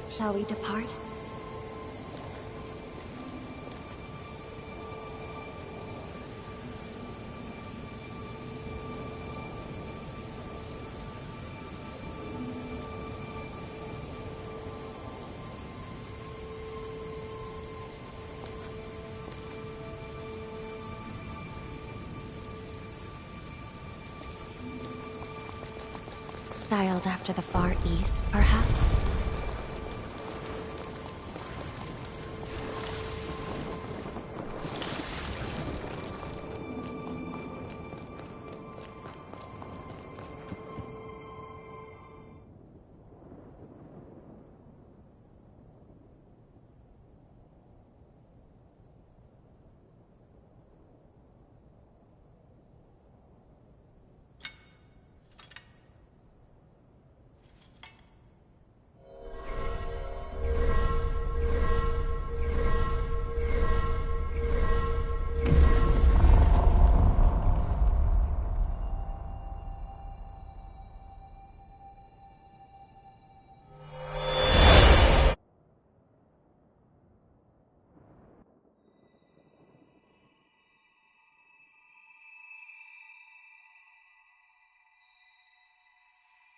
Shall we depart? Styled after the Far East, perhaps?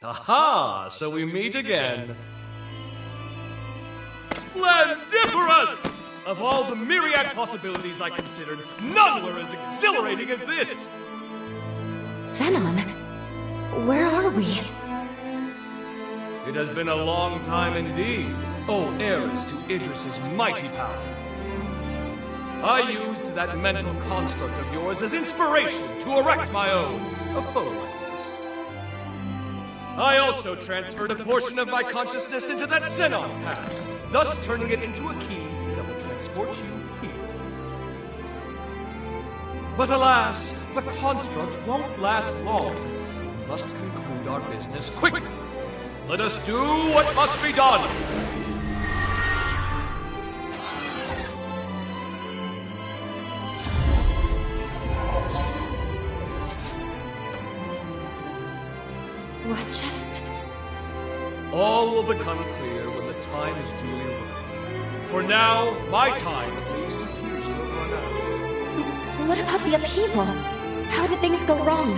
Aha! So we meet again. Splendiferous! Of all the myriad possibilities I considered, none were as exhilarating as this! Xenon, where are we? It has been a long time indeed, O heirs to Idris's mighty power. I used that mental construct of yours as inspiration to erect my own, a foe like this. I also transferred a portion of my consciousness into that Xenon pass, thus turning it into a key that will transport you here. But alas, the construct won't last long. We must conclude our business quickly. Let us do what must be done. What just... All will become clear when the time is duly right. For now, my time, at least, appears to have run out. What about the upheaval? How did things go wrong?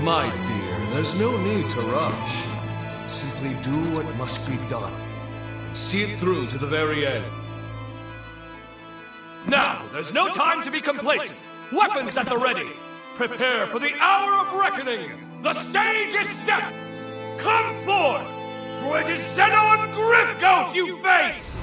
My dear, there's no need to rush. Simply do what must be done. See it through to the very end. Now, there's no time to be complacent. Weapons at the ready. Prepare for the hour of reckoning. The stage is set! Come forth, for it is Xenon Griffgoat you face!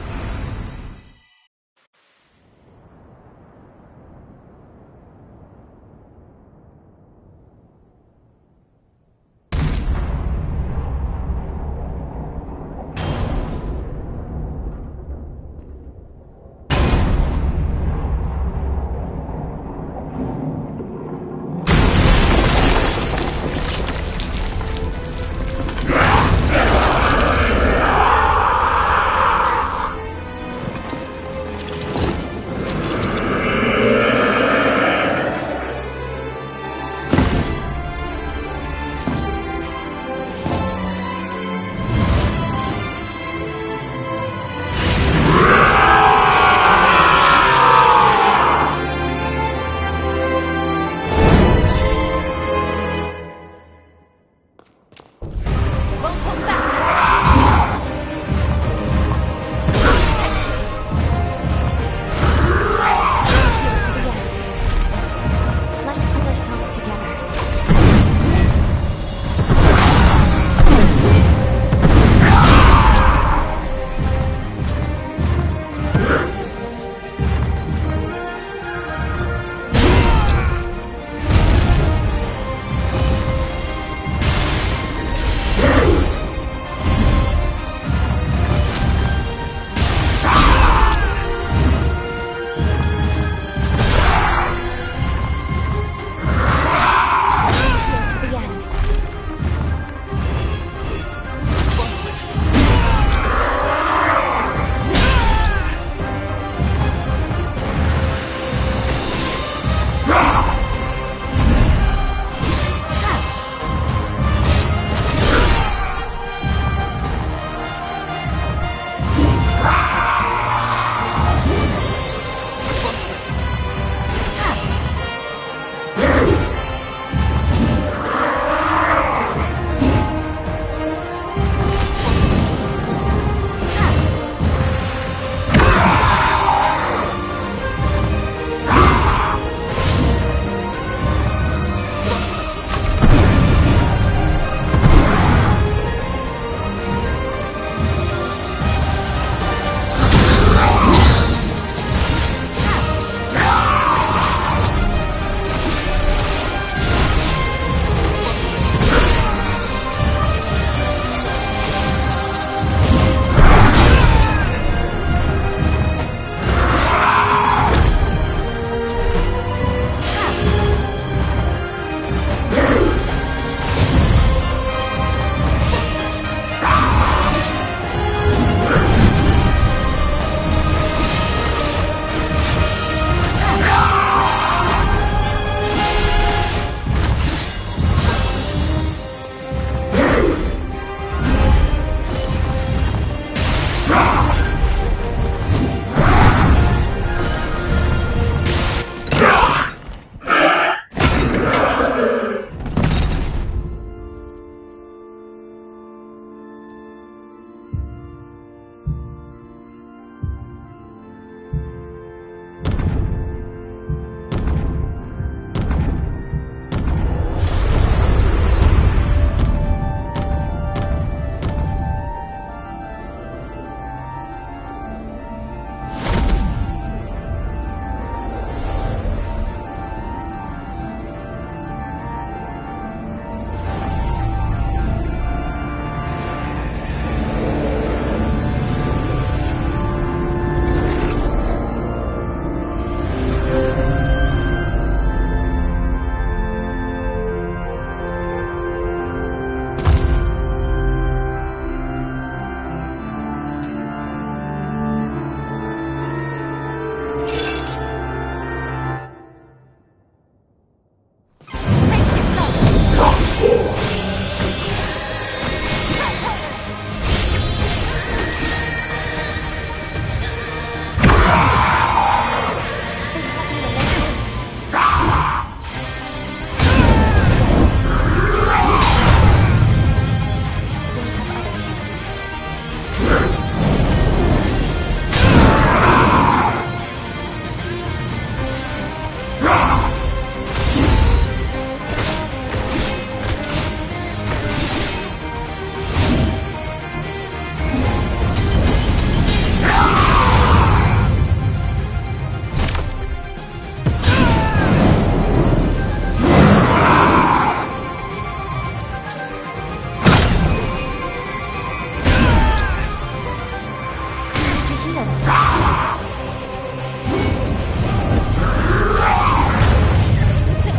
Sit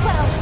well.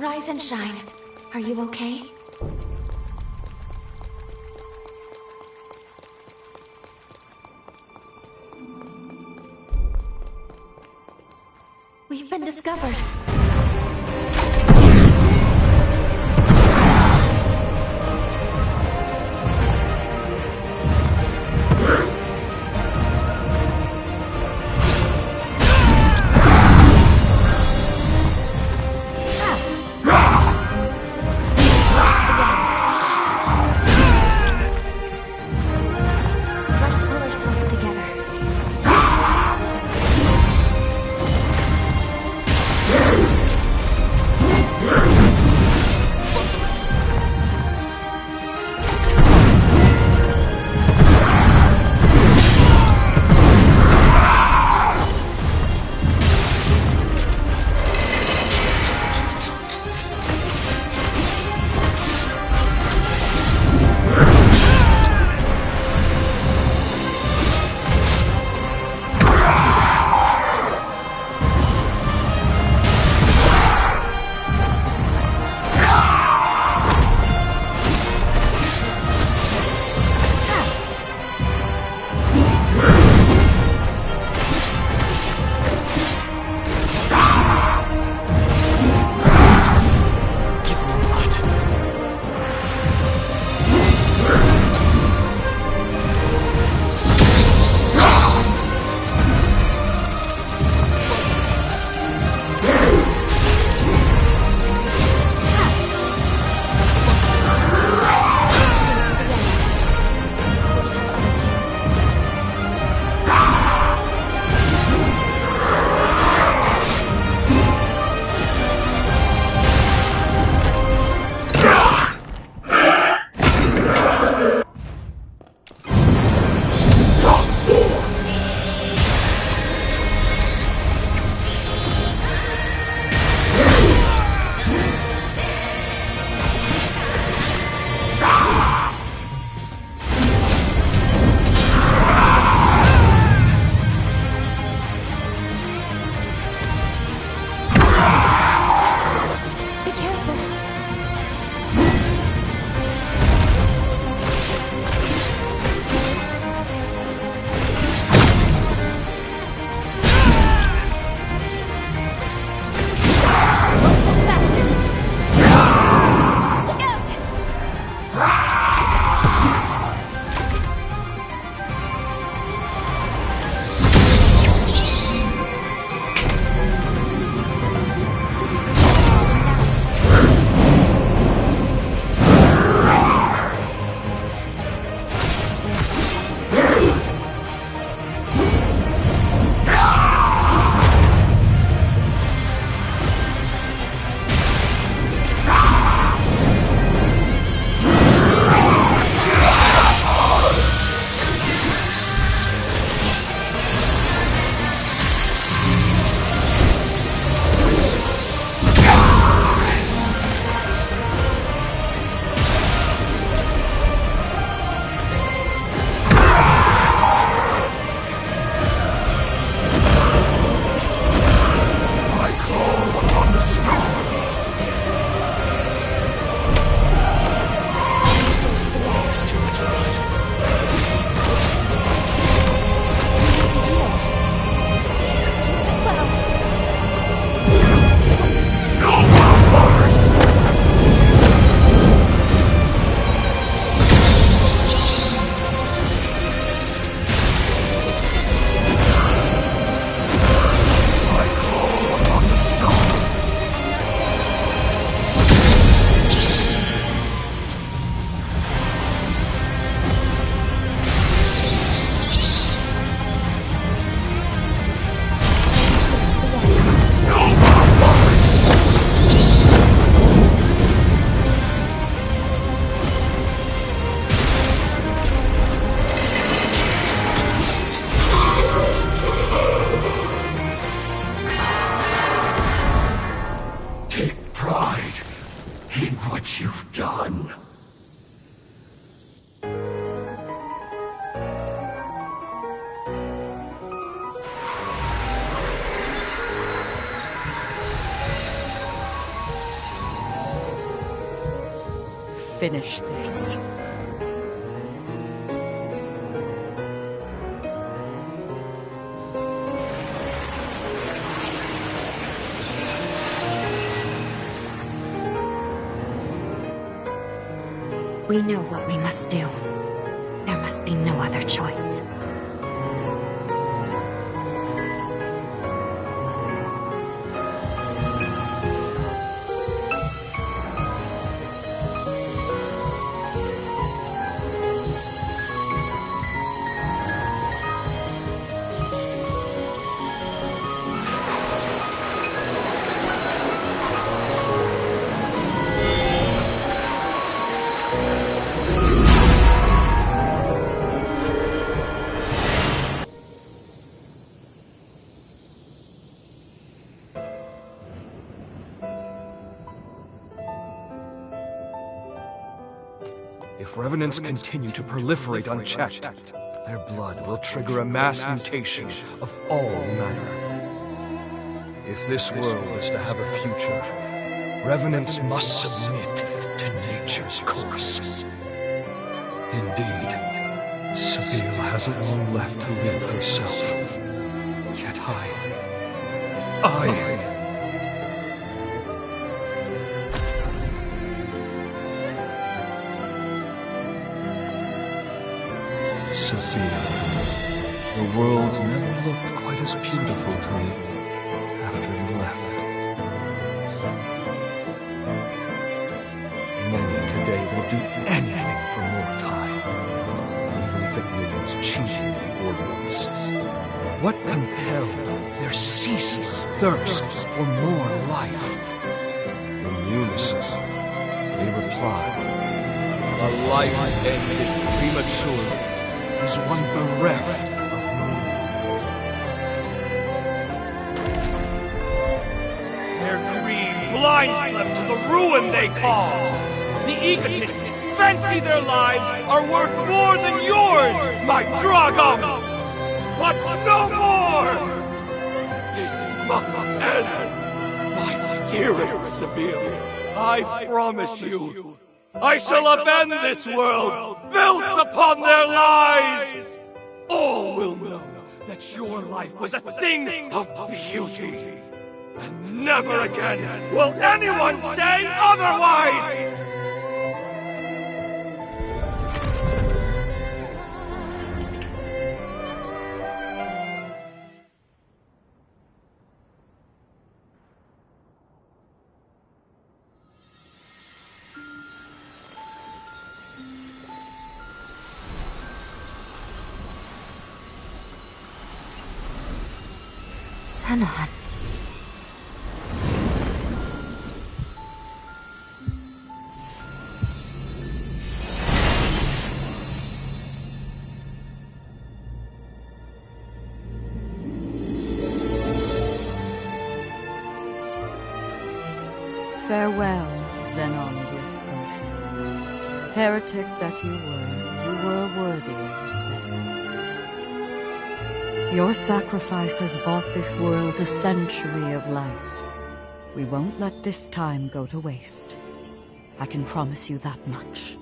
Rise and shine. Are you okay? We've been discovered. seen what you've done. Finish this. We know what we must do. There must be no other choice. If revenants continue to proliferate unchecked, their blood will trigger a mass mutation of all matter. If this world is to have a future, revenants must submit to nature's course. Indeed, Sabine hasn't long left to live herself. Yet I... Sophia, the world never looked quite as beautiful to me after you left. Many today will do anything for more time, even if it means cheating the ordinance. What compelled their ceaseless thirst for more life? In unison, they reply, "A life ended prematurely is one bereft of meaning." Their greed blinds them to the ruin they cause. The egotists fancy their lives are worth more than yours, my Dragom! But no more! This must end! My dearest Sabine, I promise you, I shall upend this world, built upon their lies! All will know that your life was a thing of beauty. And never again will anyone say otherwise! Zenon. Farewell, Zenon Griffgold. Heretic that you were worthy of respect. Your sacrifice has bought this world a century of life. We won't let this time go to waste. I can promise you that much.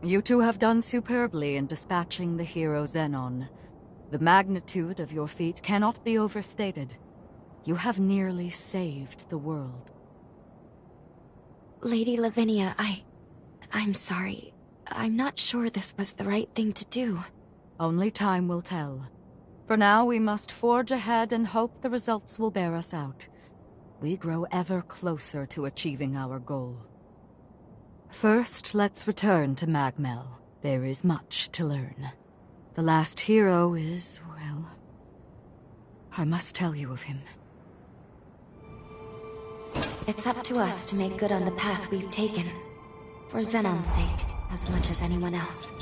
You two have done superbly in dispatching the hero Zenon. The magnitude of your feat cannot be overstated. You have nearly saved the world. Lady Lavinia, I'm sorry. I'm not sure this was the right thing to do. Only time will tell. For now, we must forge ahead and hope the results will bear us out. We grow ever closer to achieving our goal. First, let's return to Magmel. There is much to learn. The last hero is, well, I must tell you of him. It's up to us to make good on the path we've taken. For Zenon's sake, as much as anyone else.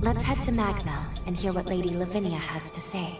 Let's head to Magmel and hear what Lady Lavinia has to say.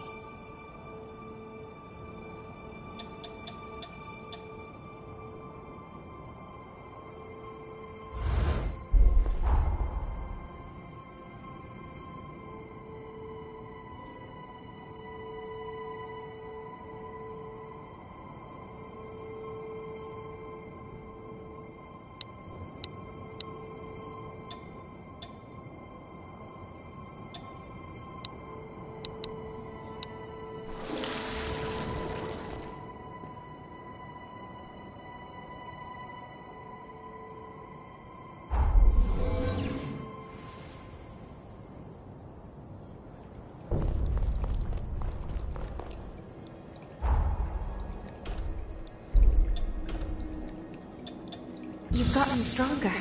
gotten stronger.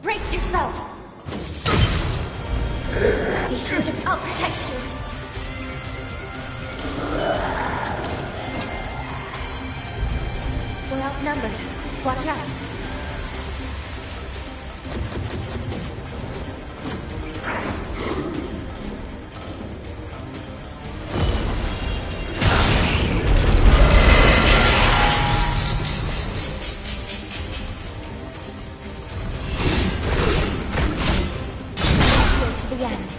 Brace yourself! Be sure to... I'll protect you! We're outnumbered. Watch out! To the end.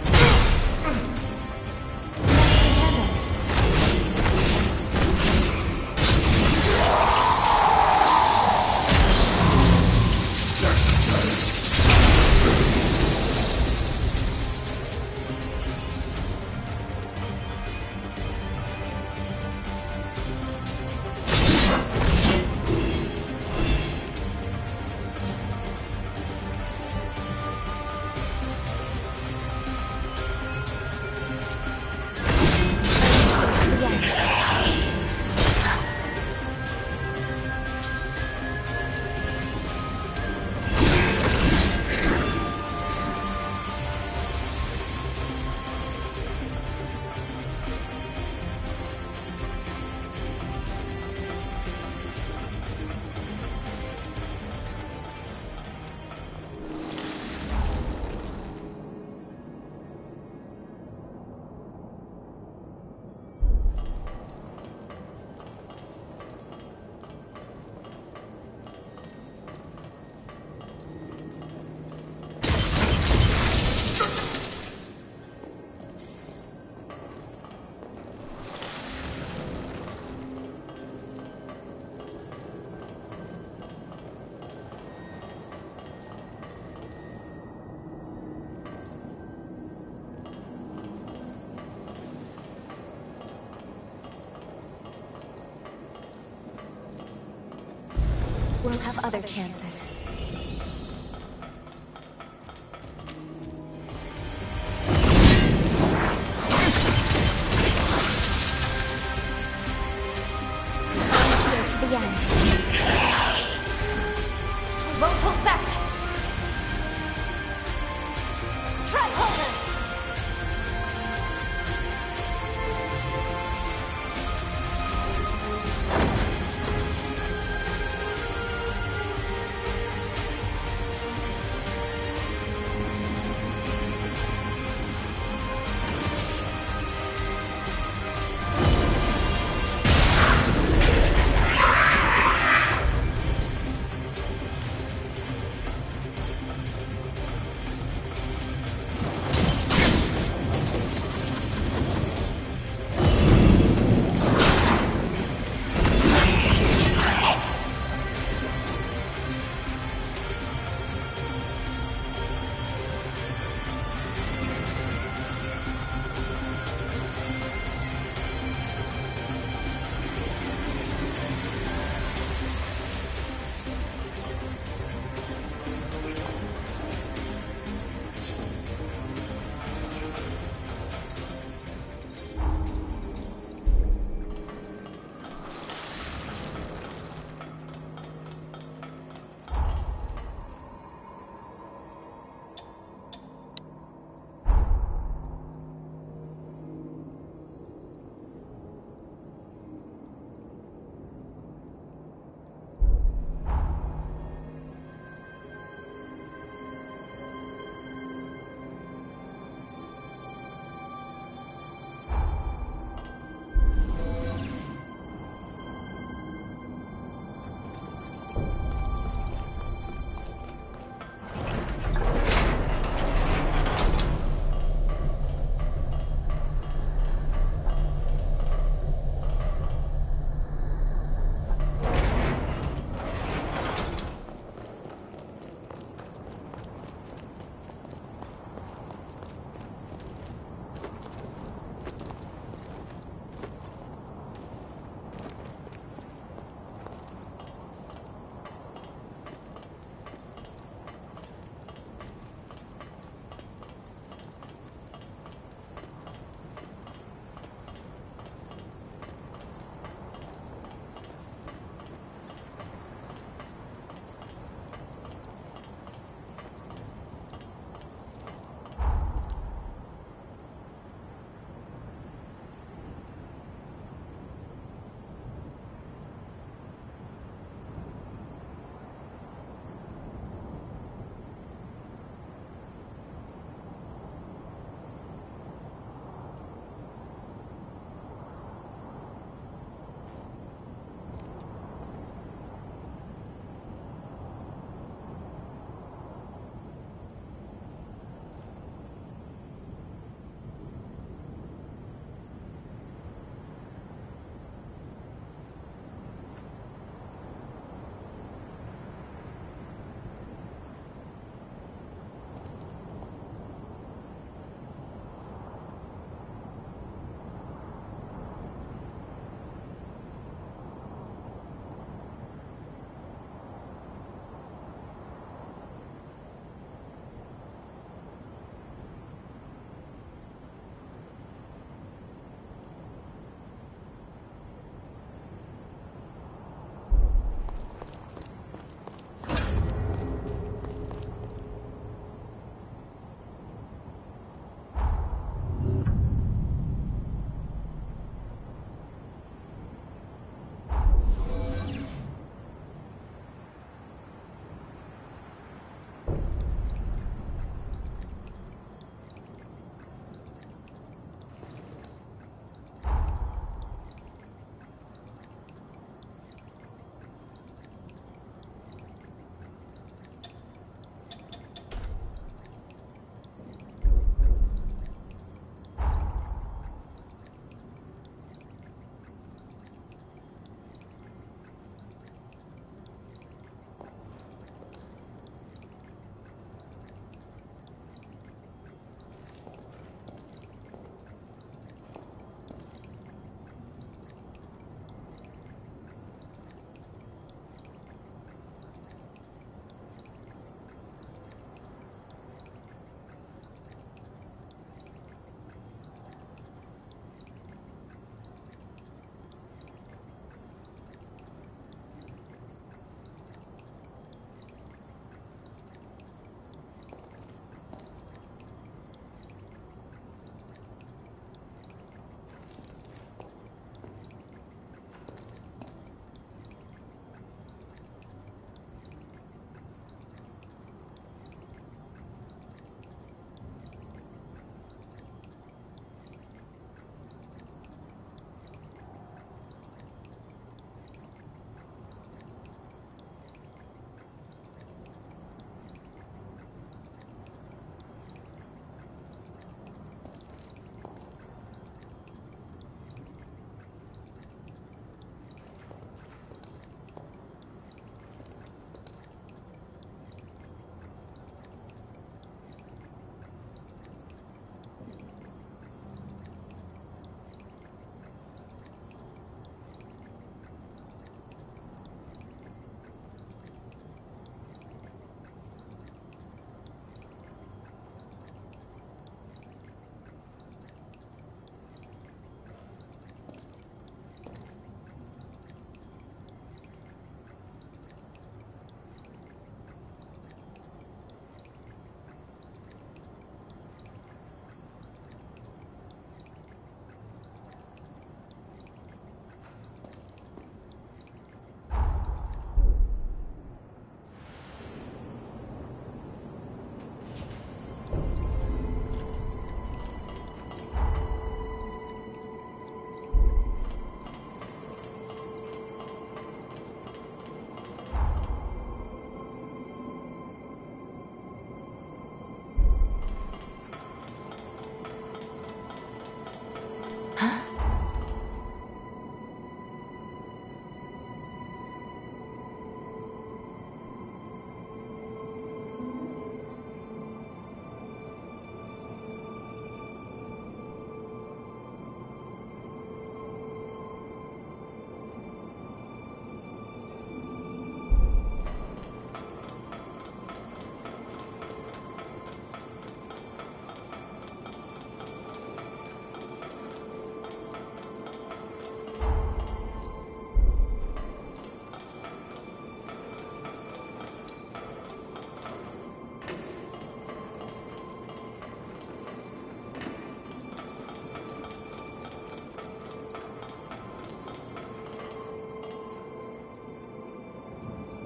We'll have other chances. Here to the end. We won't hold back. Try harder.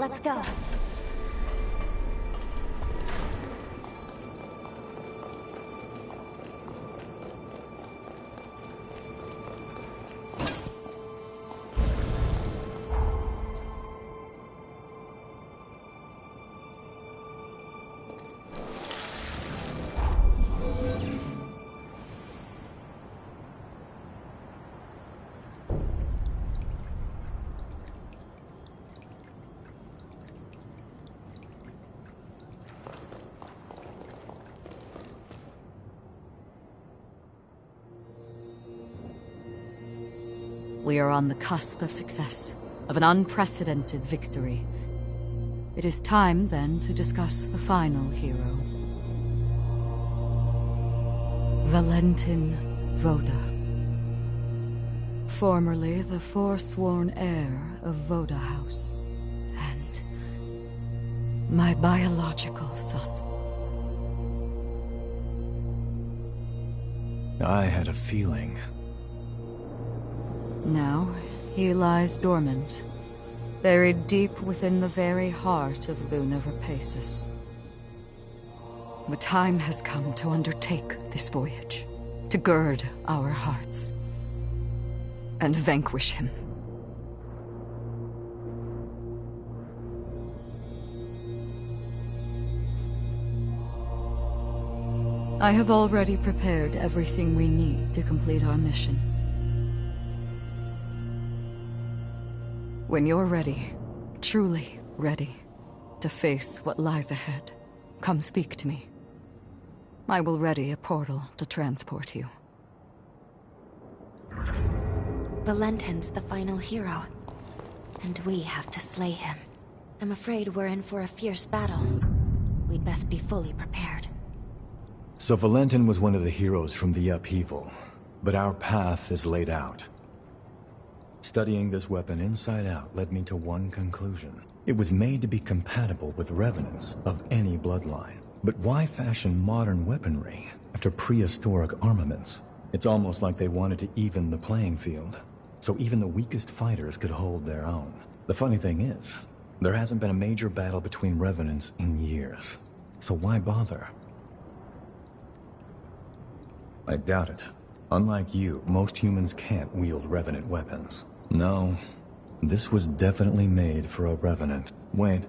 Let's go. We are on the cusp of success, of an unprecedented victory. It is time, then, to discuss the final hero. Valentin Voda. Formerly the forsworn heir of Voda House, and my biological son. I had a feeling. Now, he lies dormant, buried deep within the very heart of Luna Rapaces. The time has come to undertake this voyage, to gird our hearts, and vanquish him. I have already prepared everything we need to complete our mission. When you're ready, truly ready, to face what lies ahead, come speak to me. I will ready a portal to transport you. Valentin's the final hero, and we have to slay him. I'm afraid we're in for a fierce battle. We'd best be fully prepared. So Valentin was one of the heroes from the upheaval, but our path is laid out. Studying this weapon inside out led me to one conclusion. It was made to be compatible with revenants of any bloodline. But why fashion modern weaponry after prehistoric armaments? It's almost like they wanted to even the playing field, so even the weakest fighters could hold their own. The funny thing is, there hasn't been a major battle between revenants in years. So why bother? I doubt it. Unlike you, most humans can't wield revenant weapons. No, this was definitely made for a revenant. Wait,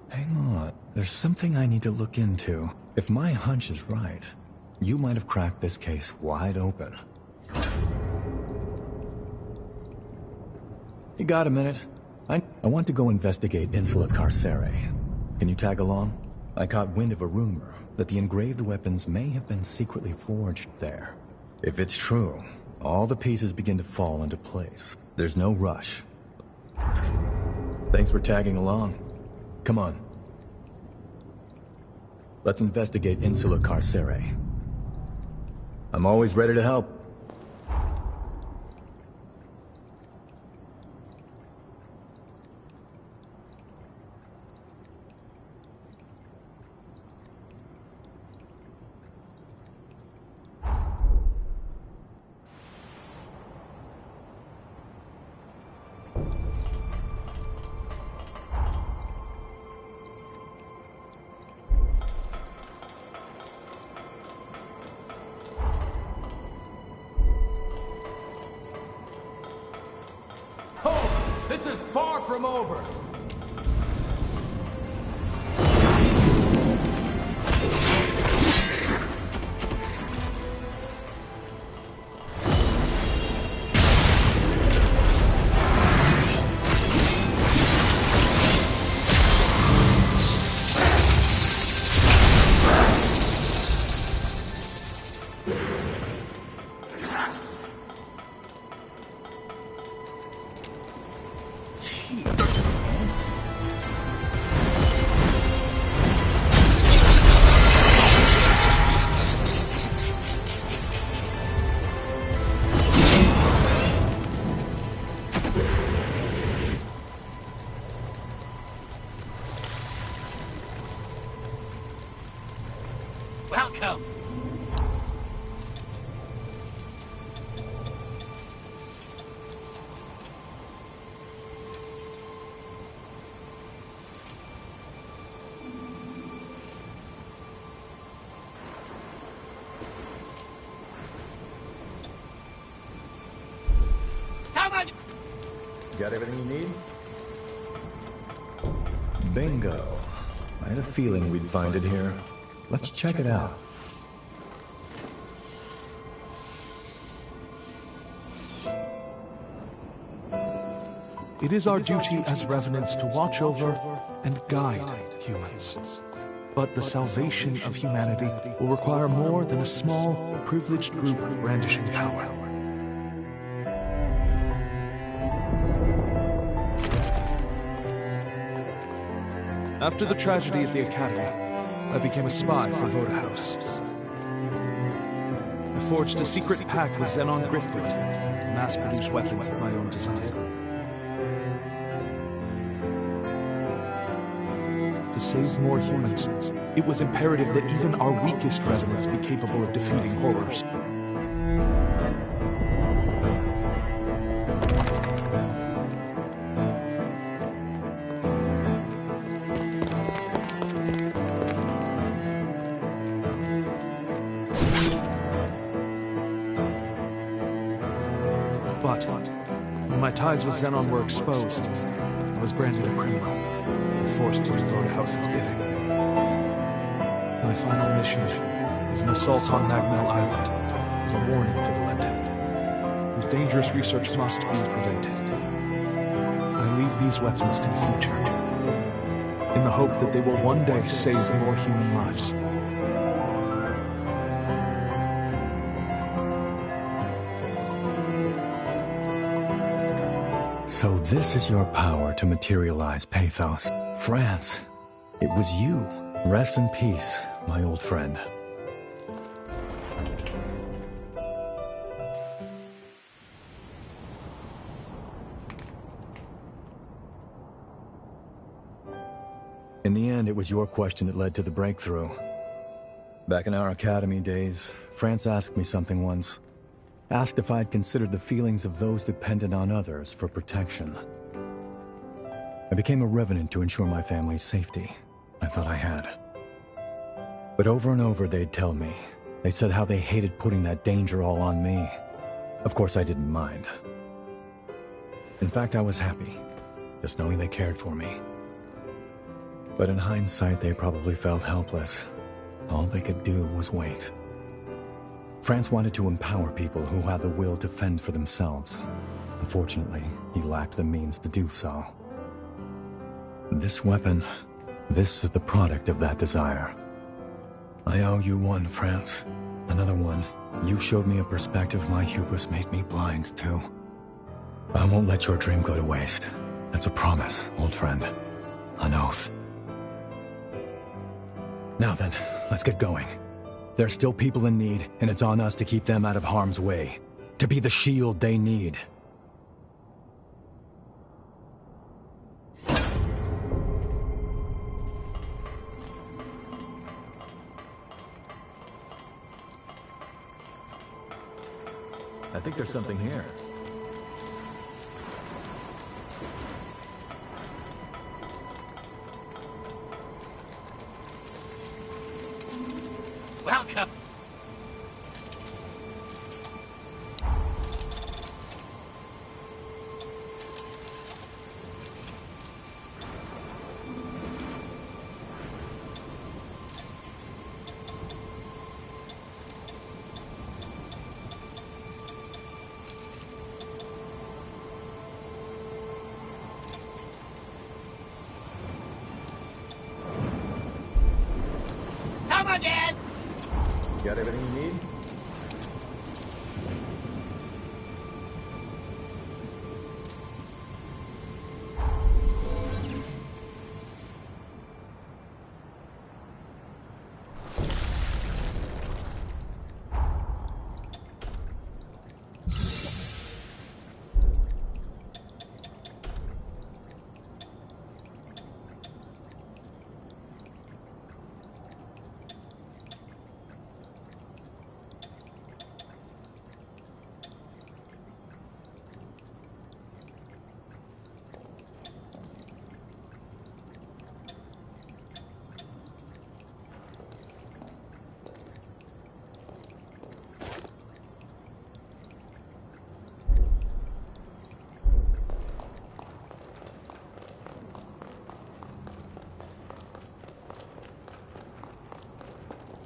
hang on. There's something I need to look into. If my hunch is right, you might have cracked this case wide open. You got a minute? I want to go investigate Insula Carcere. Can you tag along? I caught wind of a rumor that the engraved weapons may have been secretly forged there. If it's true, all the pieces begin to fall into place. There's no rush. Thanks for tagging along. Come on. Let's investigate Insula Carcere. I'm always ready to help. This is far from over! Welcome! Got everything you need? Bingo. I had a feeling we'd find it here. Let's check it out. It is our duty as revenants to watch over and guide humans. But the salvation of humanity will require more than a small, privileged group brandishing power. After the tragedy at the Academy, I became a spy for Voda House. I forged a secret pact with Xenon Griftwood to mass-produce weapons of my own design. To save more humans, it was imperative that even our weakest revenants be capable of defeating horrors. But when my ties with Xenon were exposed, I was branded a criminal and forced to do Voda House's bidding. My final mission is an assault on Magmel Island as a warning to Valentin, whose dangerous research must be prevented. I leave these weapons to the future, in the hope that they will one day save more human lives. So this is your power to materialize pathos. France, it was you. Rest in peace, my old friend. In the end, it was your question that led to the breakthrough. Back in our academy days, France asked me something once. Asked if I'd considered the feelings of those dependent on others for protection. I became a revenant to ensure my family's safety. I thought I had. But over and over they'd tell me. They said how they hated putting that danger all on me. Of course I didn't mind. In fact, I was happy, just knowing they cared for me. But in hindsight, they probably felt helpless. All they could do was wait. France wanted to empower people who had the will to fend for themselves. Unfortunately, he lacked the means to do so. This weapon, this is the product of that desire. I owe you one, France. Another one. You showed me a perspective my hubris made me blind to. I won't let your dream go to waste. That's a promise, old friend. An oath. Now then, let's get going. There's still people in need, and it's on us to keep them out of harm's way. To be the shield they need. I think there's something here. Welcome! Come again! Got everything you need?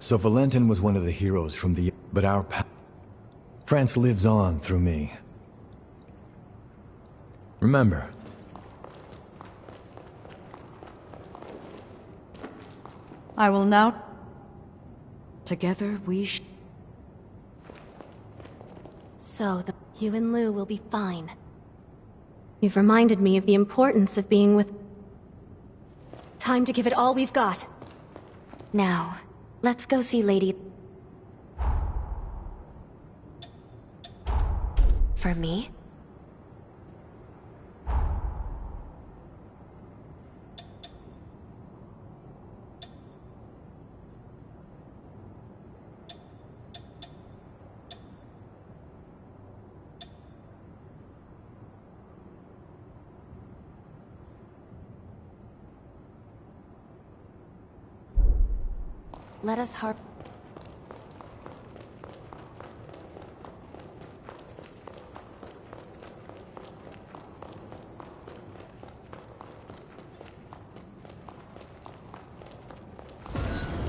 So Valentin was one of the heroes from the... But our France lives on through me. Remember. I will now... Together So, you and Lou will be fine. You've reminded me of the importance of being with... Time to give it all we've got. Now, let's go see Lady... For me? Let us harp...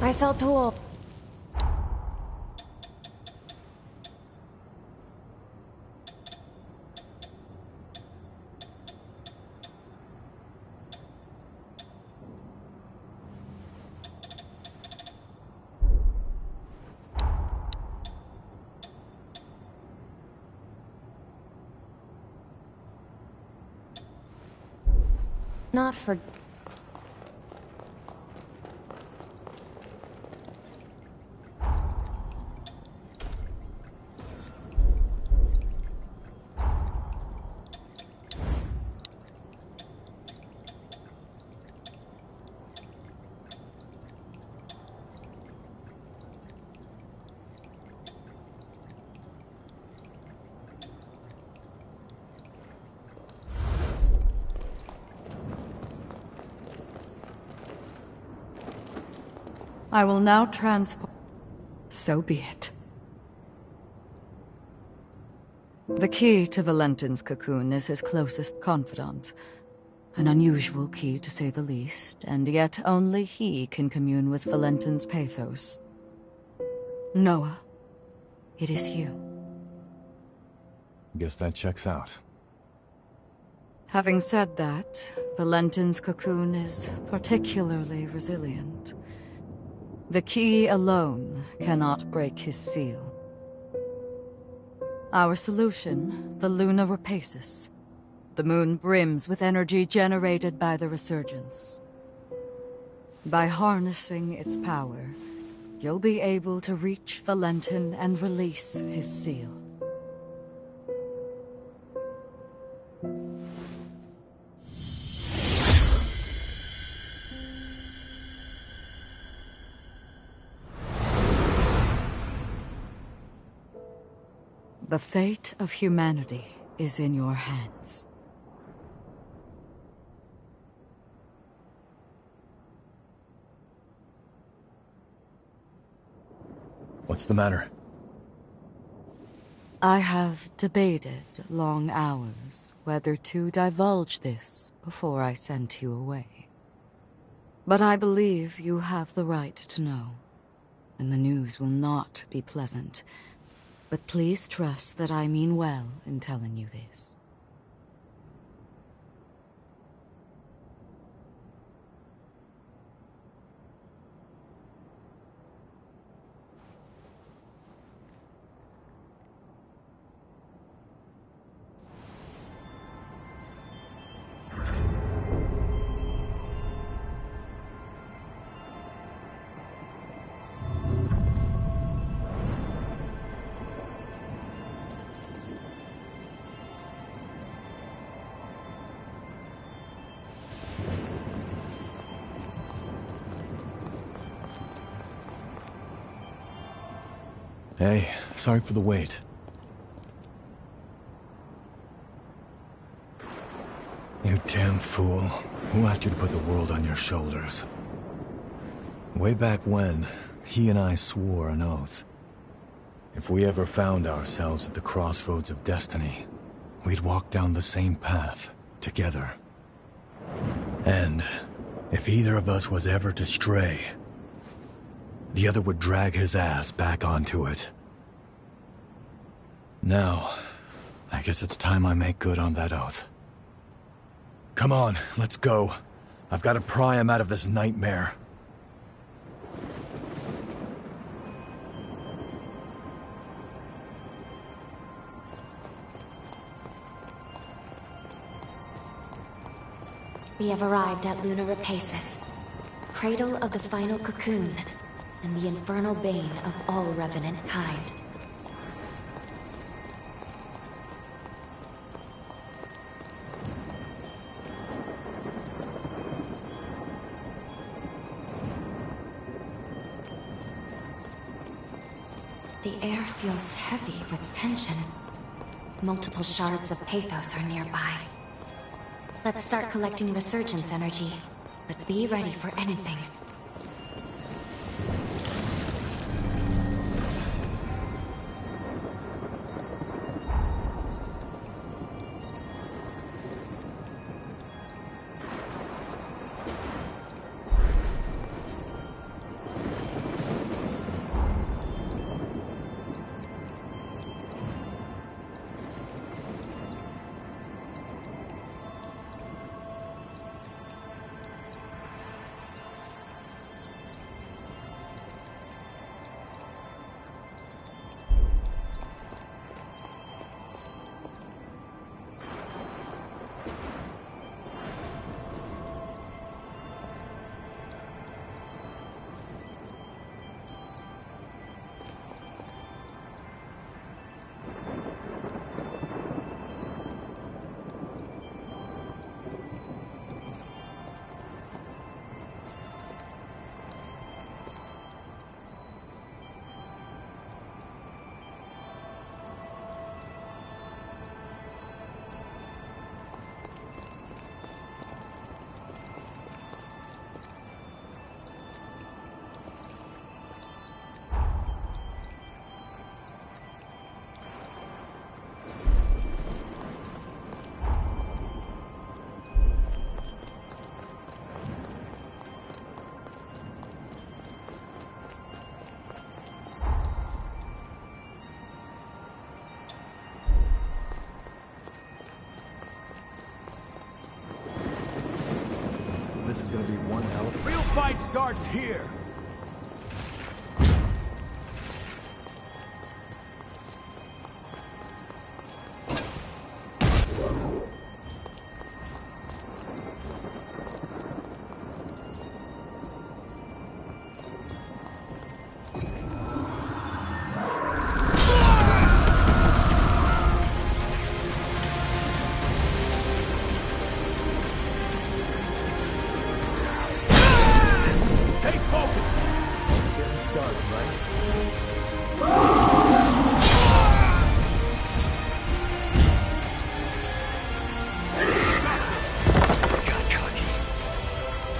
I saw Tool. Not for... I will now transport... So be it. The key to Valentin's cocoon is his closest confidant. An unusual key, to say the least, and yet only he can commune with Valentin's pathos. Noah, it is you. Guess that checks out. Having said that, Valentin's cocoon is particularly resilient. The key alone cannot break his seal. Our solution, the Luna Rapacis. The moon brims with energy generated by the resurgence. By harnessing its power, you'll be able to reach Valentin and release his seal. The fate of humanity is in your hands. What's the matter? I have debated long hours whether to divulge this before I sent you away. But I believe you have the right to know, and the news will not be pleasant. But please trust that I mean well in telling you this. Hey, sorry for the wait. You damn fool. Who asked you to put the world on your shoulders? Way back when, he and I swore an oath. If we ever found ourselves at the crossroads of destiny, we'd walk down the same path, together. And if either of us was ever to stray, the other would drag his ass back onto it. Now, I guess it's time I make good on that oath. Come on, let's go. I've got to pry him out of this nightmare. We have arrived at e26, cradle of the final cocoon, and the infernal bane of all revenant kind. The air feels heavy with tension. Multiple shards of pathos are nearby. Let's start collecting resurgence energy, but be ready for anything. This is gonna be one hell of a... Real fight starts here!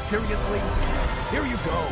Seriously? Here you go!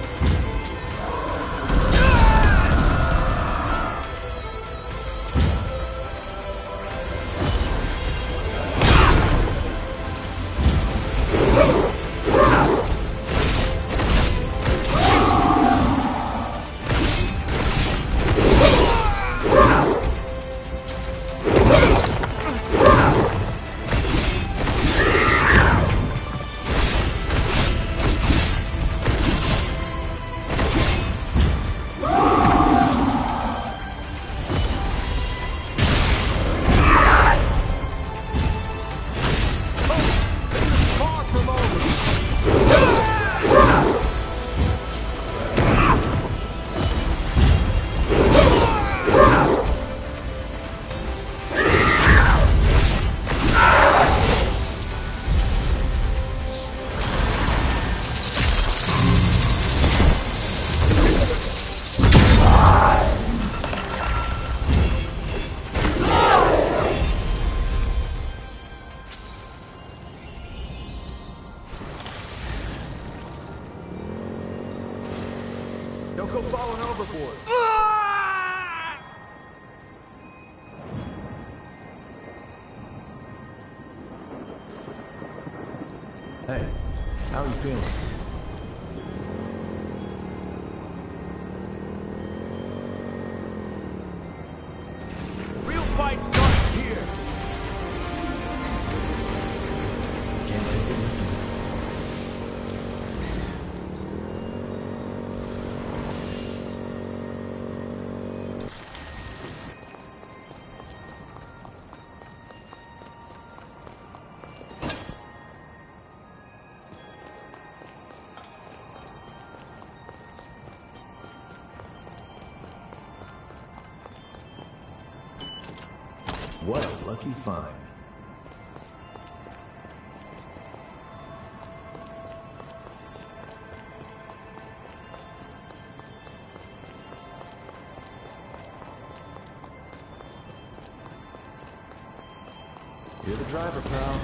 Don't go falling overboard. Hey, how are you feeling? What a lucky find. You're the driver, pal.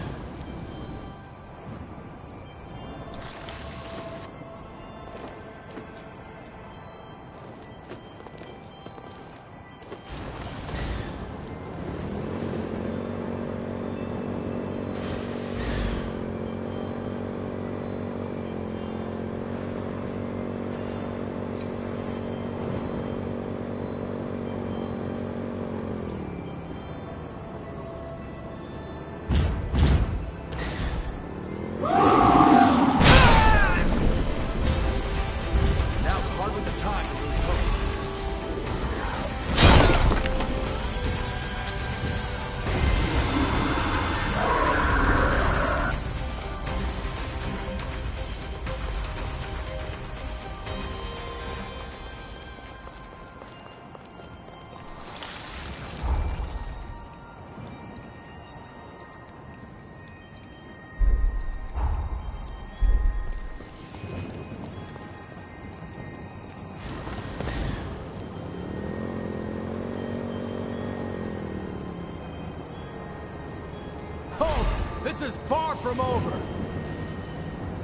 This is far from over!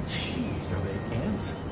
Jeez, are they ants?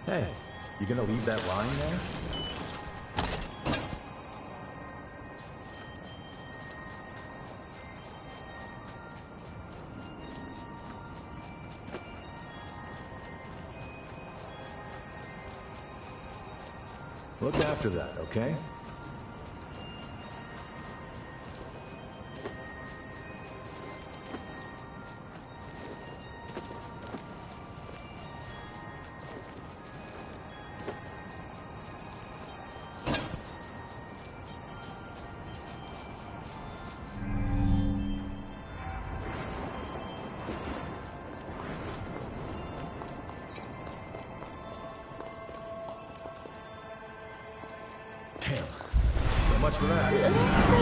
Hey, you gonna leave that lying there? Look after that, okay? Damn. So much for that.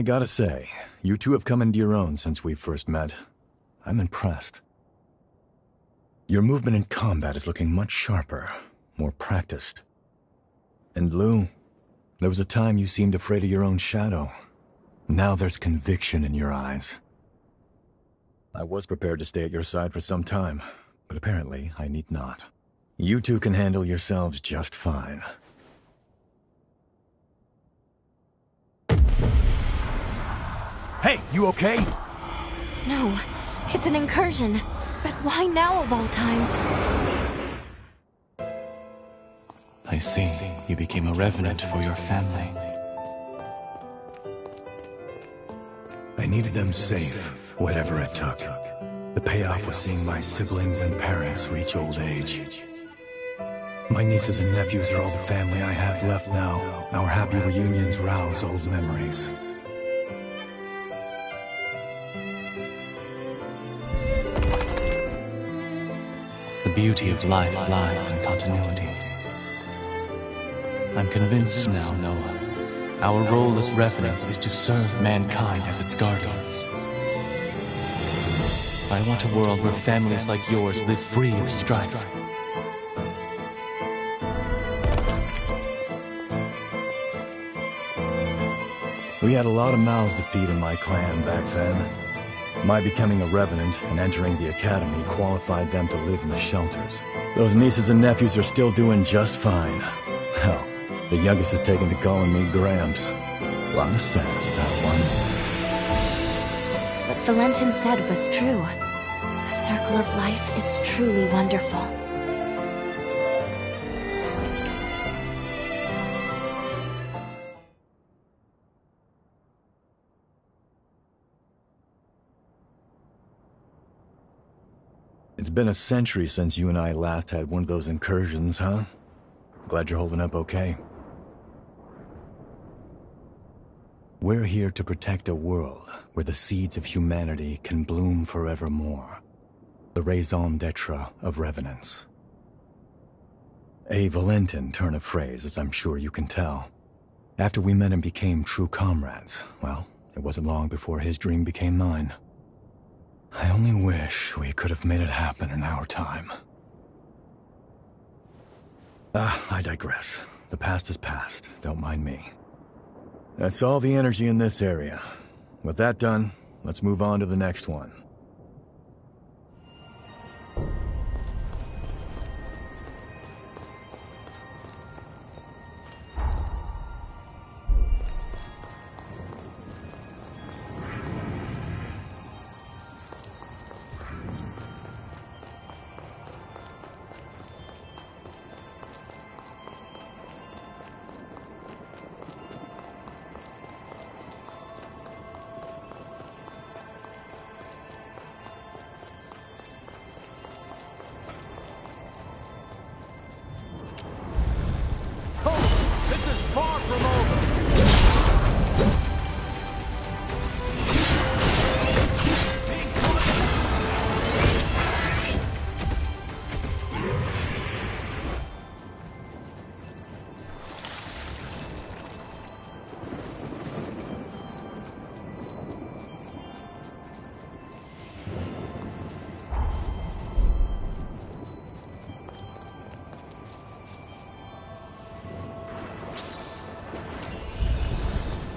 I gotta say, you two have come into your own since we first met. I'm impressed. Your movement in combat is looking much sharper, more practiced. And Lou, there was a time you seemed afraid of your own shadow. Now there's conviction in your eyes. I was prepared to stay at your side for some time, but apparently I need not. You two can handle yourselves just fine. Hey, you okay? No, it's an incursion. But why now of all times? I see. You became a revenant for your family. I needed them safe, whatever it took. The payoff was seeing my siblings and parents reach old age. My nieces and nephews are all the family I have left now. Our happy reunions rouse old memories. The beauty of life lies in continuity. I'm convinced now, Noah. Our role as revenants is to serve mankind as its guardians. I want a world where families like yours live free of strife. We had a lot of mouths to feed in my clan back then. My becoming a revenant and entering the academy qualified them to live in the shelters. Those nieces and nephews are still doing just fine. Hell, the youngest is taken to calling me Gramps. A lot of sense, that one. What Valentin said was true. The circle of life is truly wonderful. It's been a century since you and I last had one of those incursions, huh? Glad you're holding up okay. We're here to protect a world where the seeds of humanity can bloom forevermore. The raison d'etre of revenants. A Valentin turn of phrase, as I'm sure you can tell. After we met and became true comrades, well, it wasn't long before his dream became mine. I only wish we could have made it happen in our time. I digress. The past is past. Don't mind me. That's all the energy in this area. With that done, let's move on to the next one.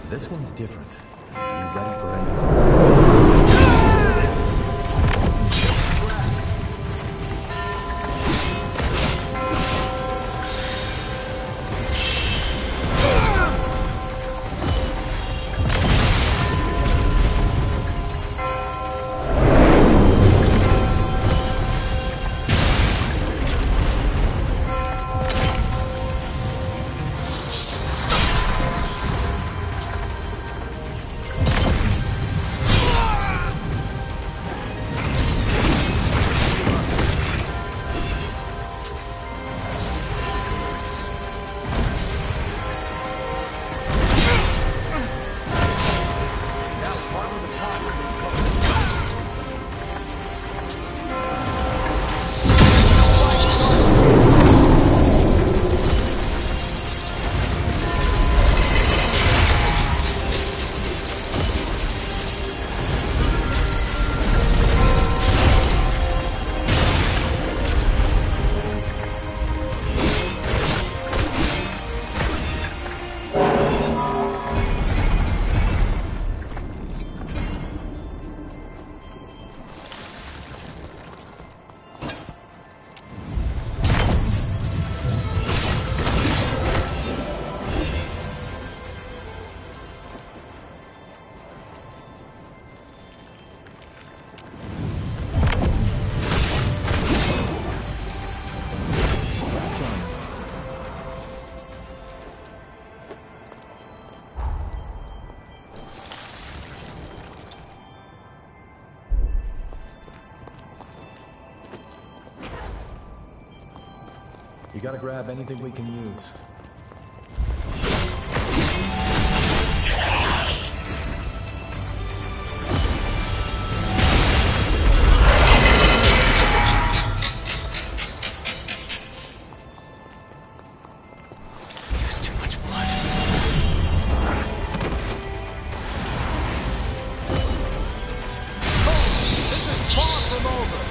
This one's different. You ready for anything? You gotta grab anything we can use. There's too much blood. This is far from over!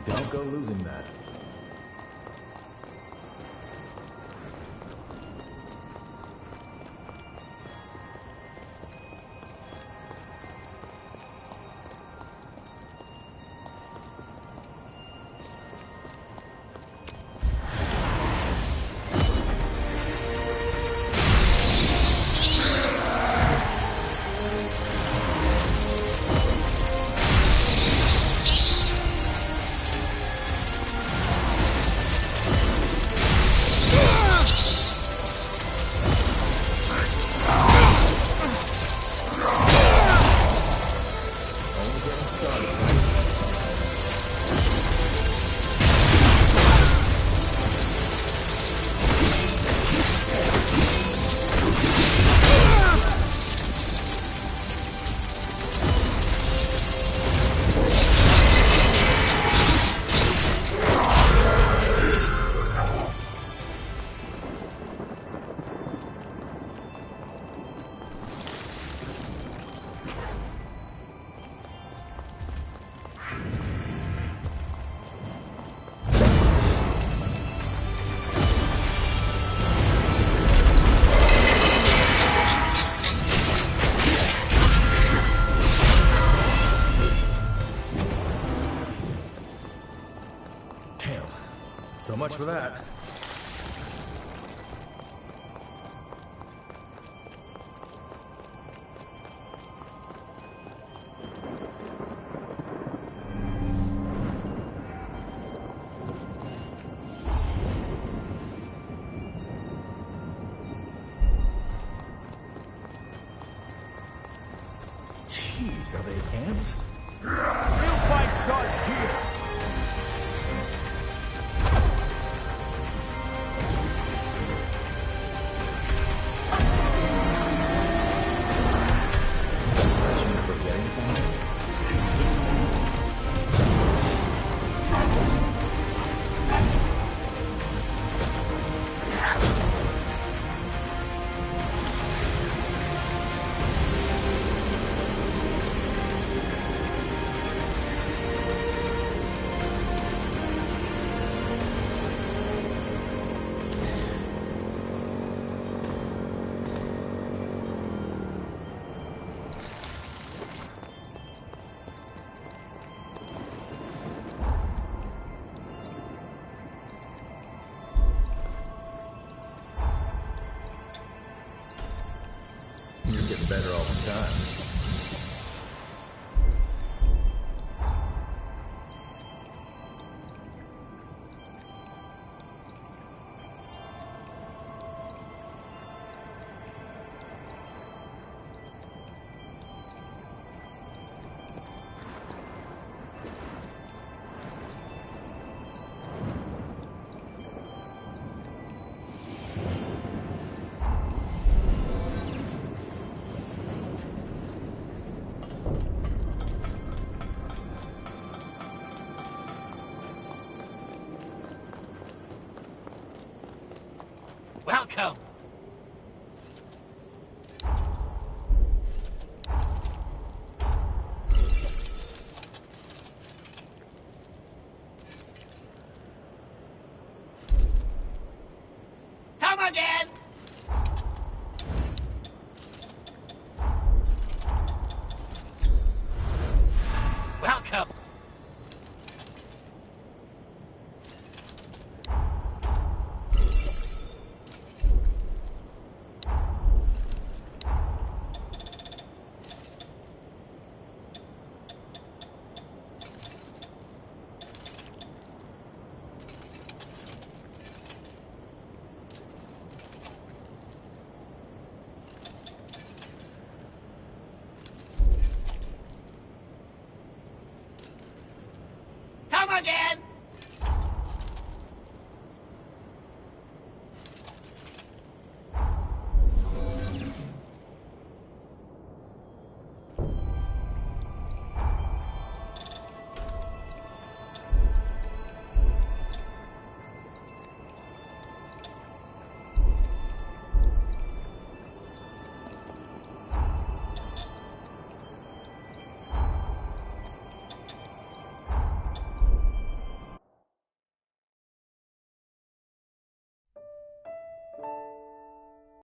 Don't go losing that. So much for that. Jeez, are they ants? Real fight starts here! Forgetting something? You're getting better all the time. Welcome!